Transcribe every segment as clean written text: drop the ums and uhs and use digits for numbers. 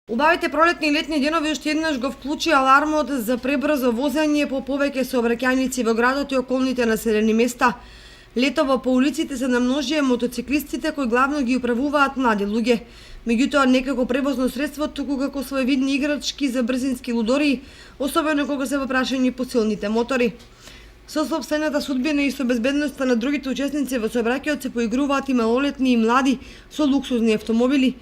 Убавите пролетни и летни денови уште еднаш го вклучи алармот за пребрзо возење по повеќе сообраќајници во градот и околните населени места. Летово по улиците се намножија мотоциклистите кои главно ги управуваат млади луѓе. Меѓутоа не како превозно средство, туку како своевидни играчки за брзински лудори, особено кога се во прашање посилните мотори. Со сопствената судбина и со безбедноста на другите учесници во сообраќајот се поигруваат и малолетни и млади со луксузни автомобили,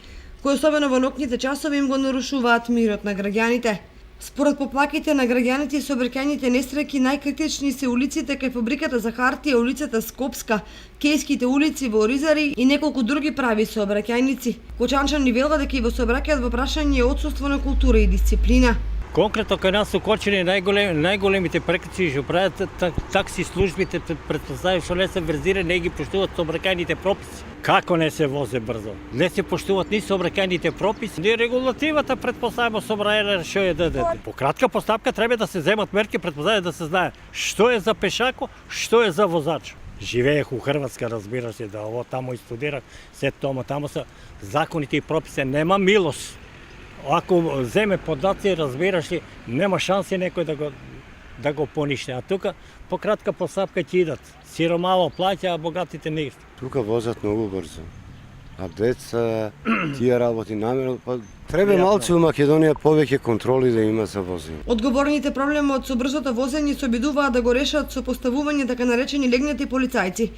кои особено во ноќните часови им го нарушуваат мирот на граѓаните. Според поплаките на граѓаните и сообраќајните несреќи, најкритични се улиците кај фабриката за хартија, улицата Скопска, Кејските улици во Оризари и неколку други прави сообраќајници. Кочанчани велат дека и во сообраќајот во прашање отсуство на култура и дисциплина. Конкретно кај нас у Кочани најголемите прекрши што прават такси службите, претпоставив што не се верзира, не ги поштуваат сообраќајните прописи. Како не се возе брзо? Не се поштуваат ни сообраќајните прописи, ни регулативата претпоставимо сообраќајна што е да. По кратка постапка треба да се земат мерки, претпоставимо да се знае што е за пешако, што е за возач. Живеех у Хрватска, разбираш се, да ово таму и студирах, се таму се законите и прописи, нема милост. Ако земе подаци, разбираш ли, нема шанси некој да го пониште. А тука по кратка постапка ќе идат. Сиромало плаќа, а богатите не исто. Тука возат многу брзо. А деца, тие работи намерно, треба малци у Македонија повеќе контроли да има за возење. Одговорните проблемот со брзото возење се обидуваат да го решат со поставување така наречени легнати полицајци,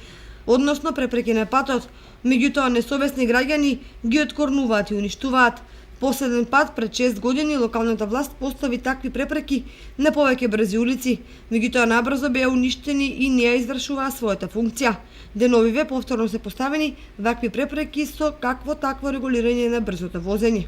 односно препреки на патот, меѓутоа несовесни граѓани ги откорнуваат и уништуваат. Последен пат пред 6 години локалната власт постави такви препреки на повеќе брзи улици, меѓутоа набрзо беа уништени и не ја извршуваа својата функција. Деновиве повторно се поставени вакви препреки со какво такво регулирање на брзото возење.